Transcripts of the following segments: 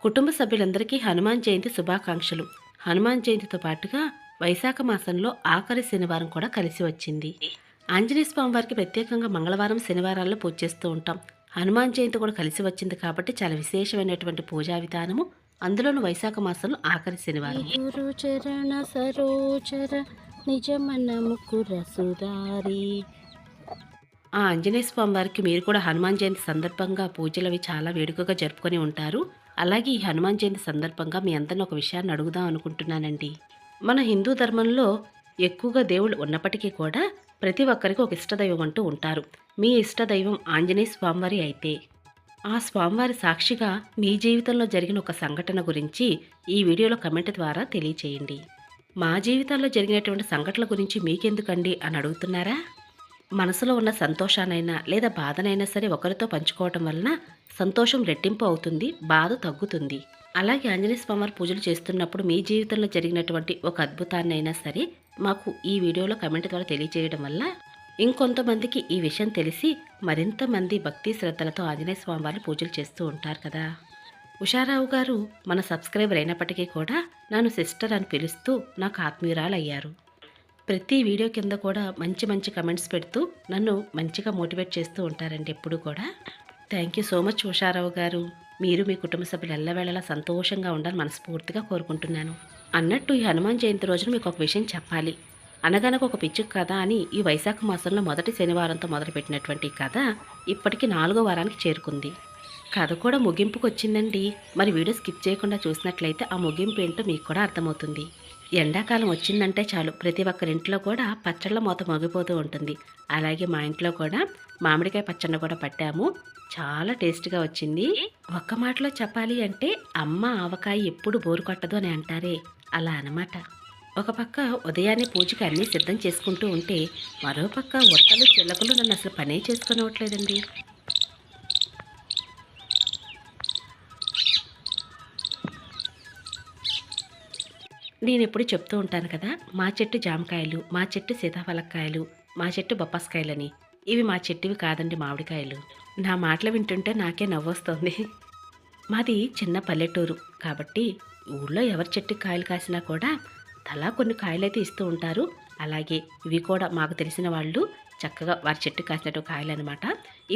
కుటుంబ సభ్యులందరికీ హనుమాన్ జయంతి శుభాకాంక్షలు. హనుమాన్ జయంతితో పాటుగా వైశాఖ మాసంలో ఆఖరి శనివారం కూడా కలిసి వచ్చింది. ఆంజనేయ స్వామి వారికి ప్రత్యేకంగా మంగళవారం శనివారాల్లో పూజ చేస్తూ ఉంటాం. హనుమాన్ జయంతి కూడా కలిసి వచ్చింది కాబట్టి చాలా విశేషమైనటువంటి పూజా విధానము, అందులోనూ వైశాఖ మాసంలో ఆఖరి శనివారం. చరణ సరోచర నిజమన ముకుర సుధారి. ఆ ఆంజనేయ స్వామి వారికి మీరు కూడా హనుమాన్ జయంతి సందర్భంగా పూజలు అవి చాలా వేడుకగా జరుపుకొని ఉంటారు. అలాగే ఈ హనుమాన్ జయంతి సందర్భంగా మీ అందరిని ఒక విషయాన్ని అడుగుదాం అనుకుంటున్నానండి. మన హిందూ ధర్మంలో ఎక్కువగా దేవుళ్ళు ఉన్నప్పటికీ కూడా ప్రతి ఒక్కరికి ఒక ఇష్టదైవం అంటూ ఉంటారు. మీ ఇష్టదైవం ఆంజనేయ స్వామివారి అయితే ఆ స్వామివారి సాక్షిగా మీ జీవితంలో జరిగిన ఒక సంఘటన గురించి ఈ వీడియోలో కమెంట్ ద్వారా తెలియచేయండి. మా జీవితాల్లో జరిగినటువంటి సంఘటనల గురించి మీకెందుకండి అని అడుగుతున్నారా? మనసులో ఉన్న సంతోషానైనా లేదా బాధనైనా సరే ఒకరితో పంచుకోవటం వలన సంతోషం రెట్టింపు అవుతుంది, బాధ తగ్గుతుంది. అలాగే ఆంజనేయ స్వామివారి పూజలు చేస్తున్నప్పుడు మీ జీవితంలో జరిగినటువంటి ఒక అద్భుతాన్నైనా సరే మాకు ఈ వీడియోలో కమెంట్ ద్వారా తెలియజేయడం వల్ల ఇంకొంతమందికి ఈ విషయం తెలిసి మరింత మంది భక్తి శ్రద్ధలతో ఆంజనేయ స్వామివారి పూజలు చేస్తూ ఉంటారు కదా. ఉషారావు గారు మన సబ్స్క్రైబర్ అయినప్పటికీ కూడా నన్ను సిస్టర్ అని పిలుస్తూ నాకు ఆత్మీయురాలు అయ్యారు. ప్రతి వీడియో కింద కూడా మంచి మంచి కమెంట్స్ పెడుతూ నన్ను మంచిగా మోటివేట్ చేస్తూ ఉంటారండి ఎప్పుడు కూడా. థ్యాంక్ యూ సో మచ్ ఉషారావు గారు. మీరు మీ కుటుంబ సభ్యులు ఎల్లవేళలా సంతోషంగా ఉండాలని మనస్ఫూర్తిగా కోరుకుంటున్నాను. అన్నట్టు ఈ హనుమాన్ జయంతి రోజున మీకు ఒక విషయం చెప్పాలి. అనగనగా ఒక పిచ్చుక కథ అని ఈ వైశాఖ మాసంలో మొదటి శనివారంతో మొదలుపెట్టినటువంటి కథ ఇప్పటికి 4వ వారానికి చేరుకుంది. కథ కూడా ముగింపుకు వచ్చిందండి. మరి వీడియో స్కిప్ చేయకుండా చూసినట్లయితే ఆ ముగింపు ఏంటో మీకు కూడా అర్థమవుతుంది. ఎండాకాలం వచ్చిందంటే చాలు ప్రతి ఒక్కరింట్లో కూడా పచ్చళ్ళ మూత మోగిపోతూ ఉంటుంది. అలాగే మా ఇంట్లో కూడా మామిడికాయ పచ్చళ్ళ కూడా పట్టాము. చాలా టేస్ట్గా వచ్చింది. ఒక్క మాటలో చెప్పాలి అంటే అమ్మ ఆవకాయ ఎప్పుడు బోరు కొట్టదు అని అంటారే, అలా అన్నమాట. ఒక పక్క ఉదయాన్నే పూజకి అన్నీ సిద్ధం చేసుకుంటూ ఉంటే మరో పక్క ఉడతలు చిల్లకలు నన్ను అసలు పనే చేసుకునవట్లేదండి. నేను ఎప్పుడు చెప్తూ ఉంటాను కదా, మా చెట్టు జామకాయలు, మా చెట్టు సీతాఫలకాయలు, మా చెట్టు బొప్పస్కాయలని. ఇవి మా చెట్టువి కాదండి మామిడికాయలు. నా మాటలు వింటుంటే నాకే నవ్వొస్తుంది. మాది చిన్న పల్లెటూరు కాబట్టి ఊళ్ళో ఎవరి చెట్టుకి కాయలు కాసినా కూడా తలా కొన్ని కాయలైతే ఇస్తూ ఉంటారు. అలాగే ఇవి కూడా మాకు తెలిసిన వాళ్ళు చక్కగా వారి చెట్టు కాసినట్టు కాయలు అనమాట.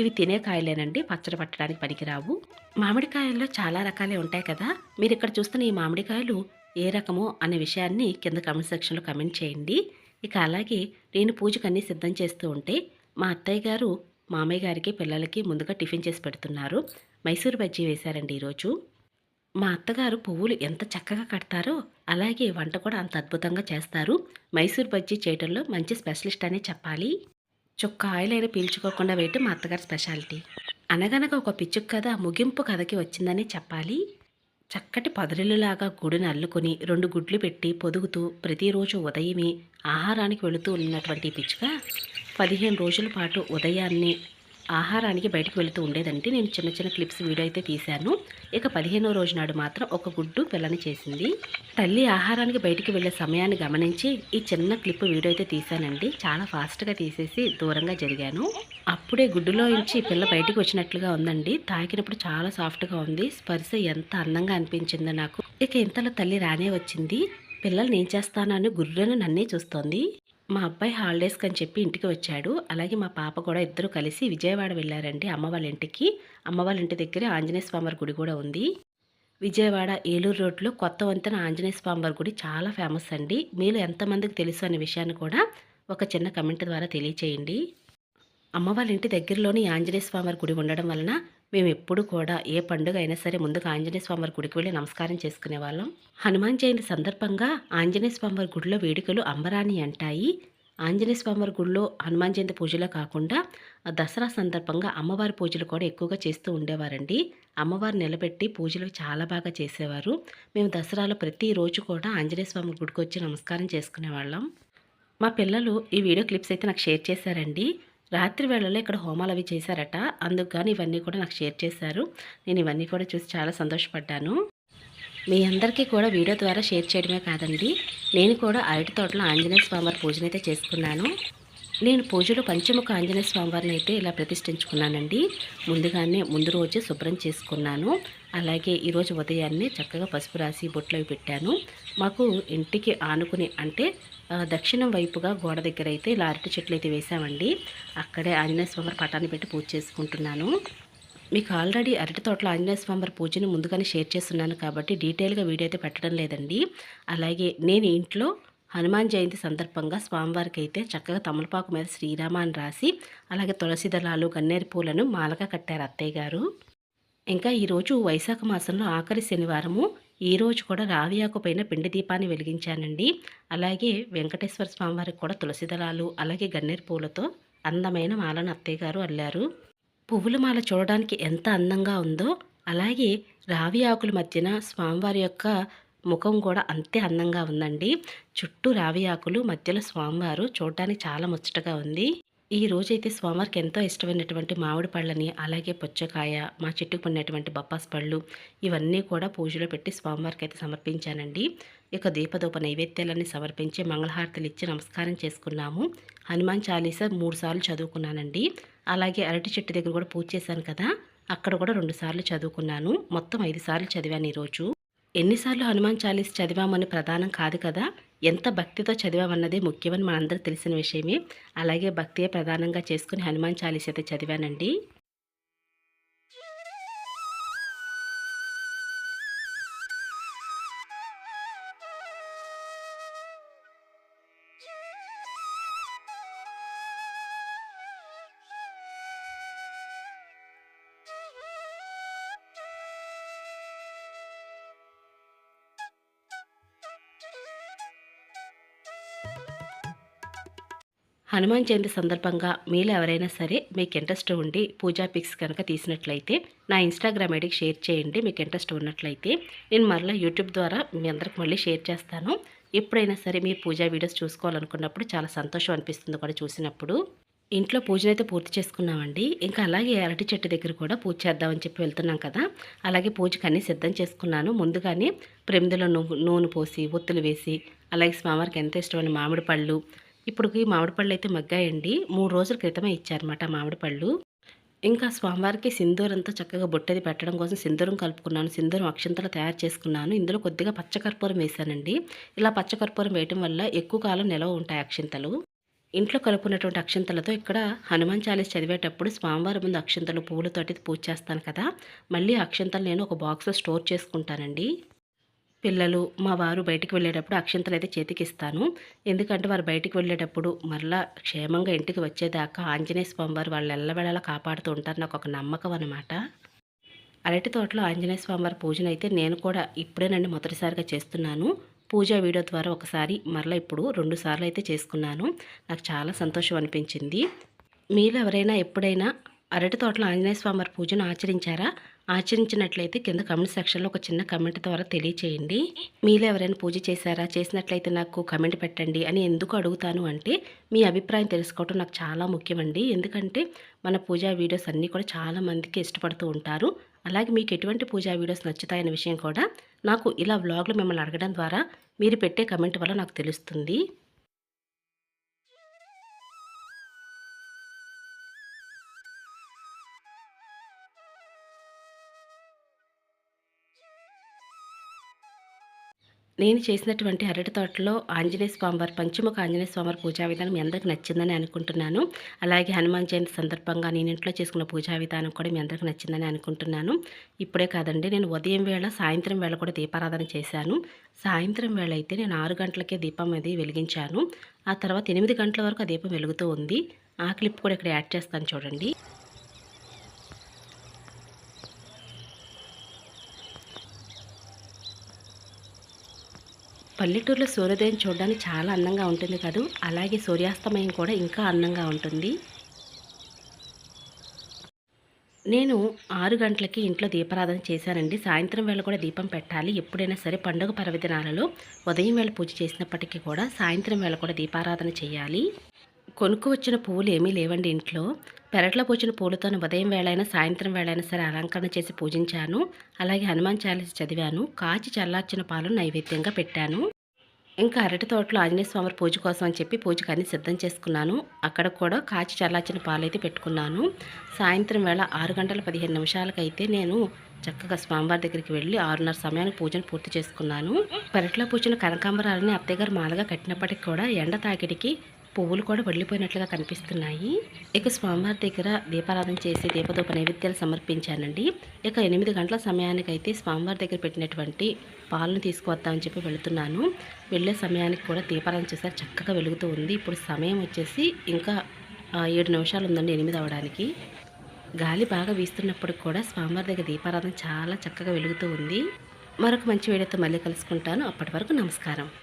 ఇవి తినే కాయలేనండి, పచ్చడి పట్టడానికి పనికిరావు. మామిడికాయల్లో చాలా రకాలే ఉంటాయి కదా. మీరు ఇక్కడ చూస్తున్న ఈ మామిడికాయలు ఏ రకమో అనే విషయాన్ని కింద కామెంట్ సెక్షన్లో కమెంట్ చేయండి. ఇక అలాగే నేను పూజకు అన్నీ సిద్ధం చేస్తూ ఉంటే మా అత్తయ్య గారు మామయ్య గారికి పిల్లలకి ముందుగా టిఫిన్ చేసి పెడుతున్నారు. మైసూర్ బజ్జీ వేశారండి ఈరోజు. మా అత్తగారు పువ్వులు ఎంత చక్కగా కడతారో అలాగే వంట కూడా అంత అద్భుతంగా చేస్తారు. మైసూర్ బజ్జీ చేయడంలో మంచి స్పెషలిస్ట్ అనే చెప్పాలి. చుక్క ఆయిల్ అయినా పీల్చుకోకుండా వేయటం మా అత్తగారి స్పెషాలిటీ. అనగనగా ఒక పిచ్చుక కథ ముగింపు కథకి వచ్చిందని చెప్పాలి. చక్కటి పదరిల్లులాగా గూడును అల్లుకొని 2 గుడ్లు పెట్టి పొదుగుతూ ప్రతిరోజు ఉదయమే ఆహారానికి వెళుతూ ఉన్నటువంటి పిచ్చుక 15 రోజుల పాటు ఉదయాన్నే ఆహారానికి బయటకు వెళుతూ ఉండేదంటే నేను చిన్న చిన్న క్లిప్స్ వీడియో అయితే తీశాను. ఇక 15వ రోజు నాడు మాత్రం ఒక గుడ్డు పిల్లని చేసింది. తల్లి ఆహారానికి బయటికి వెళ్ళే సమయాన్ని గమనించి ఈ చిన్న క్లిప్ వీడియో అయితే తీశానండి. చాలా ఫాస్ట్గా తీసేసి దూరంగా జరిగాను. అప్పుడే గుడ్డులో నుంచి పిల్ల బయటికి వచ్చినట్లుగా ఉందండి. తాకినప్పుడు చాలా సాఫ్ట్గా ఉంది. స్పర్శ ఎంత అందంగా అనిపించిందో నాకు. ఇక ఇంతలో తల్లి రానే వచ్చింది. పిల్లల్ని ఏం చేస్తానని గుర్రెను నన్నే చూస్తోంది. మా అబ్బాయి హాలిడేస్కి అని చెప్పి ఇంటికి వచ్చాడు. అలాగే మా పాప కూడా ఇద్దరు కలిసి విజయవాడ వెళ్ళారండి అమ్మ వాళ్ళ ఇంటికి. అమ్మ వాళ్ళ ఇంటి దగ్గర ఆంజనేయ స్వామివారి గుడి కూడా ఉంది. విజయవాడ ఏలూరు రోడ్లో కొత్త వంతెన ఆంజనేయ స్వామివారి గుడి చాలా ఫేమస్ అండి. మీలో ఎంతమందికి తెలుసు అనే విషయాన్ని కూడా ఒక చిన్న కమెంట్ ద్వారా తెలియచేయండి. అమ్మ వాళ్ళ ఇంటి దగ్గరలోని ఆంజనేయ స్వామివారి గుడి ఉండడం వలన మేము ఎప్పుడు కూడా ఏ పండుగ అయినా సరే ముందుగా ఆంజనేయ స్వామివారి గుడికి వెళ్ళి నమస్కారం చేసుకునే వాళ్ళం. హనుమాన్ జయంతి సందర్భంగా ఆంజనేయ స్వామివారి గుడిలో వేడుకలు అంబరాని అంటాయి. ఆంజనేయ స్వామివారి గుడిలో హనుమాన్ జయంతి పూజలో కాకుండా దసరా సందర్భంగా అమ్మవారి పూజలు కూడా ఎక్కువగా చేస్తూ ఉండేవారండి. అమ్మవారు నిలబెట్టి పూజలు చాలా బాగా చేసేవారు. మేము దసరాలో ప్రతిరోజు కూడా ఆంజనేయ స్వామి గుడికి వచ్చి నమస్కారం చేసుకునేవాళ్ళం. మా పిల్లలు ఈ వీడియో క్లిప్స్ అయితే నాకు షేర్ చేశారండి. రాత్రి వేళల్లో ఇక్కడ హోమాలు అవి చేశారట, అందుకు కానీ ఇవన్నీ కూడా నాకు షేర్ చేశారు. నేను ఇవన్నీ కూడా చూసి చాలా సంతోషపడ్డాను. మీ అందరికీ కూడా వీడియో ద్వారా షేర్ చేయడమే కాదండి, నేను కూడా అరటి తోటలో ఆంజనేయ స్వామివారి పూజనైతే చేసుకున్నాను. నేను పూజలో పంచముఖ ఆంజనేయ స్వామివారిని అయితే ఇలా ప్రతిష్ఠించుకున్నానండి. ముందు రోజే శుభ్రం చేసుకున్నాను. అలాగే ఈరోజు ఉదయాన్నే చక్కగా పసుపు రాసి బొట్లు అవి పెట్టాను. మాకు ఇంటికి ఆనుకుని అంటే దక్షిణం వైపుగా గోడ దగ్గర అయితే ఇలా అరటి చెట్లు అయితే వేసామండి. అక్కడే ఆంజనేయ స్వామి పటాన్ని పెట్టి పూజ చేసుకుంటున్నాను. మీకు ఆల్రెడీ అరటి తోటలో ఆంజనేయ స్వామి పూజను ముందుగానే షేర్ చేస్తున్నాను కాబట్టి డీటెయిల్గా వీడియో అయితే పెట్టడం లేదండి. అలాగే నేను ఇంట్లో హనుమాన్ జయంతి సందర్భంగా స్వామివారికి అయితే చక్కగా తమలపాకు మీద శ్రీరామ అని రాసి అలాగే తులసి దళాలు గన్నేరు పూలను మాలగా కట్టారు అత్తయ్య గారు. ఇంకా ఈరోజు వైశాఖ మాసంలో ఆఖరి శనివారము. ఈరోజు కూడా రావి ఆకు పైన పిండి దీపాన్ని వెలిగించానండి. అలాగే వెంకటేశ్వర స్వామివారికి కూడా తులసి దళాలు అలాగే గన్నేరు పూలతో అందమైన మాలను అత్తయ్య గారు అల్లారు. పువ్వుల మాల చూడడానికి ఎంత అందంగా ఉందో అలాగే రావి ఆకుల మధ్యన స్వామివారి యొక్క ముఖం కూడా అంతే అందంగా ఉందండి. చుట్టూ రావి ఆకులు మధ్యలో స్వామివారు చూడడానికి చాలా ముచ్చటగా ఉంది. ఈ రోజైతే స్వామివారికి ఎంతో ఇష్టమైనటువంటి మామిడి పళ్ళని అలాగే పుచ్చకాయ మా చెట్టుకు పండినటువంటి బొప్పాస్ పళ్ళు ఇవన్నీ కూడా పూజలో పెట్టి స్వామివారికి అయితే సమర్పించానండి. ఇక దీపదూప నైవేద్యాలన్నీ సమర్పించి మంగళహారతులు ఇచ్చి నమస్కారం చేసుకున్నాము. హనుమాన్ చాలీసా 3 సార్లు చదువుకున్నానండి. అలాగే అరటి చెట్టు దగ్గర కూడా పూజ చేశాను కదా, అక్కడ కూడా 2 సార్లు చదువుకున్నాను. మొత్తం 5 సార్లు చదివాను ఈరోజు. ఎన్నిసార్లు హనుమాన్ చాలీస్ చదివామని ప్రధానం కాదు కదా, ఎంత భక్తితో చదివామన్నదే ముఖ్యమని మనందరూ తెలిసిన విషయమే. అలాగే భక్తియే ప్రధానంగా చేసుకుని హనుమాన్ చాలీస్ అయితే చదివానండి. హనుమాన్ జయంతి సందర్భంగా మీలో ఎవరైనా సరే మీకు ఇంట్రెస్ట్ ఉండి పూజా పిక్స్ కనుక తీసినట్లయితే నా ఇన్స్టాగ్రామ్ ఐడికి షేర్ చేయండి. మీకు ఇంట్రెస్ట్ ఉన్నట్లయితే నేను మరలా యూట్యూబ్ ద్వారా మీ అందరికి మళ్ళీ షేర్ చేస్తాను. ఎప్పుడైనా సరే మీరు పూజా వీడియోస్ చూసుకోవాలనుకున్నప్పుడు చాలా సంతోషం అనిపిస్తుంది కూడా చూసినప్పుడు. ఇంట్లో పూజనైతే పూర్తి చేసుకున్నామండి. ఇంకా అలాగే అరటి చెట్టు దగ్గర కూడా పూజ చేద్దామని చెప్పి వెళ్తున్నాం కదా, అలాగే పూజకు అన్నీ సిద్ధం చేసుకున్నాను. ముందుగానే ప్రమిదలో నూనె పోసి ఒత్తులు వేసి అలాగే స్వామివారికి ఎంత ఇష్టమైన మామిడి పళ్ళు, ఇప్పుడు ఈ మామిడి పళ్ళు అయితే మగ్గాయండి. 3 రోజుల క్రితమే ఇచ్చారన్నమాట మామిడి పళ్ళు. ఇంకా స్వామివారికి సింధూరంతో చక్కగా బొట్టది పెట్టడం కోసం సింధూరం కలుపుకున్నాను. సింధూరం అక్షంతలు తయారు చేసుకున్నాను. ఇందులో కొద్దిగా పచ్చకర్పూరం వేశానండి. ఇలా పచ్చకర్పూరం వేయటం వల్ల ఎక్కువ కాలం నిలవ ఉంటాయి అక్షింతలు. ఇంట్లో కలుపుకున్నటువంటి అక్షంతలతో ఇక్కడ హనుమాన్ చాలీస్ చదివేటప్పుడు స్వామివారి ముందు అక్షంతలు పూలతోటి పూజ చేస్తాను కదా, మళ్ళీ అక్షంతలు నేను ఒక బాక్స్లో స్టోర్ చేసుకుంటానండి. పిల్లలు మా వారు బయటికి వెళ్ళేటప్పుడు అక్షంతలు అయితే చేతికి ఇస్తాను. ఎందుకంటే వారు బయటికి వెళ్ళేటప్పుడు మరలా క్షేమంగా ఇంటికి వచ్చేదాకా ఆంజనేయ స్వామి వారు వాళ్ళు ఎల్లవేళలా కాపాడుతూ ఉంటారు. నాకు ఒక నమ్మకం అనమాట. అరటి తోటలో ఆంజనేయ స్వామి వారి పూజను అయితే నేను కూడా ఇప్పుడేనండి మొదటిసారిగా చేస్తున్నాను. పూజా వీడియో ద్వారా ఒకసారి మరలా ఇప్పుడు 2 సార్లు అయితే చేసుకున్నాను. నాకు చాలా సంతోషం అనిపించింది. మీలో ఎవరైనా ఎప్పుడైనా అరటి తోటలో ఆంజనేయ స్వామి వారి పూజను ఆచరించారా? ఆచరించినట్లయితే కింద కమెంట్ సెక్షన్లో ఒక చిన్న కమెంట్ ద్వారా తెలియచేయండి. మీలో ఎవరైనా పూజ చేశారా? చేసినట్లయితే నాకు కమెంట్ పెట్టండి అని ఎందుకు అడుగుతాను అంటే మీ అభిప్రాయం తెలుసుకోవటం నాకు చాలా ముఖ్యమండి. ఎందుకంటే మన పూజా వీడియోస్ అన్నీ కూడా చాలా మందికి ఇష్టపడుతూ ఉంటారు. అలాగే మీకు ఎటువంటి పూజా వీడియోస్ నచ్చుతాయనే విషయం కూడా నాకు ఇలా వ్లాగ్లో మిమ్మల్ని అడగడం ద్వారా మీరు పెట్టే కమెంట్ వల్ల నాకు తెలుస్తుంది. నేను చేసినటువంటి అరటి తోటలో ఆంజనేయ స్వామివారి పంచముఖ ఆంజనేయ స్వామివారి పూజా విధానం మీ అందరికి నచ్చిందని అనుకుంటున్నాను. అలాగే హనుమాన్ జయంతి సందర్భంగా నేను ఇంట్లో చేసుకున్న పూజా విధానం కూడా మీ అందరికి నచ్చిందని అనుకుంటున్నాను. ఇప్పుడే కాదండి, నేను ఉదయం వేళ సాయంత్రం వేళ కూడా దీపారాధన చేశాను. సాయంత్రం వేళ అయితే నేను 6 గంటలకే దీపం అది వెలిగించాను. ఆ తర్వాత 8 గంటల వరకు ఆ దీపం వెలుగుతూ ఉంది. ఆ క్లిప్ కూడా ఇక్కడ యాడ్ చేస్తాను చూడండి. పల్లెటూరులో సూర్యోదయం చూడడానికి చాలా అందంగా ఉంటుంది కదూ, అలాగే సూర్యాస్తమయం కూడా ఇంకా అందంగా ఉంటుంది. నేను 6 గంటలకి ఇంట్లో దీపారాధన చేశానండి. సాయంత్రం వేళ కూడా దీపం పెట్టాలి. ఎప్పుడైనా సరే పండుగ పర్వదినాలలో ఉదయం వేళ పూజ చేసినప్పటికీ కూడా సాయంత్రం వేళ కూడా దీపారాధన చేయాలి. కొనుక్కు వచ్చిన పువ్వులు ఏమీ లేవండి ఇంట్లో. పెరట్లో పూచిన పూలతో ఉదయం వేళైనా సాయంత్రం వేళైనా సరే అలంకరణ చేసి పూజించాను. అలాగే హనుమాన్ చాలీస చదివాను. కాచి చల్లార్చిన పాలను నైవేద్యంగా పెట్టాను. ఇంకా అరటి తోటలో ఆంజనేయ స్వామి పూజ కోసం అని చెప్పి పూజకు అన్ని సిద్ధం చేసుకున్నాను. అక్కడ కూడా కాచి చల్లార్చిన పాలైతే పెట్టుకున్నాను. సాయంత్రం వేళ 6 గంటల 15 నిమిషాలకైతే నేను చక్కగా స్వామివారి దగ్గరికి వెళ్ళి 6:30 సమయానికి పూజను పూర్తి చేసుకున్నాను. పెరట్లో పూచిన కనకాంబరాలని అత్తయ్యగారు మాలగా కట్టినప్పటికి కూడా ఎండ తాకిడికి పువ్వులు కూడా వడిలిపోయినట్లుగా కనిపిస్తున్నాయి. ఇక స్వామివారి దగ్గర దీపారాధన చేసి దీపధూప నైవేద్యాలు సమర్పించానండి. ఇక 8 గంటల సమయానికైతే స్వామివారి దగ్గర పెట్టినటువంటి పాలను తీసుకువద్దామని చెప్పి వెళుతున్నాను. వెళ్ళే సమయానికి కూడా దీపారాధన చేశారు, చక్కగా వెలుగుతూ ఉంది. ఇప్పుడు సమయం వచ్చేసి ఇంకా 7 నిమిషాలు ఉందండి 8 అవ్వడానికి. గాలి బాగా వీస్తున్నప్పటికి కూడా స్వామివారి దగ్గర దీపారాధన చాలా చక్కగా వెలుగుతూ ఉంది. మరొక మంచి వీడియోతో మళ్ళీ కలుసుకుంటాను. అప్పటి వరకు నమస్కారం.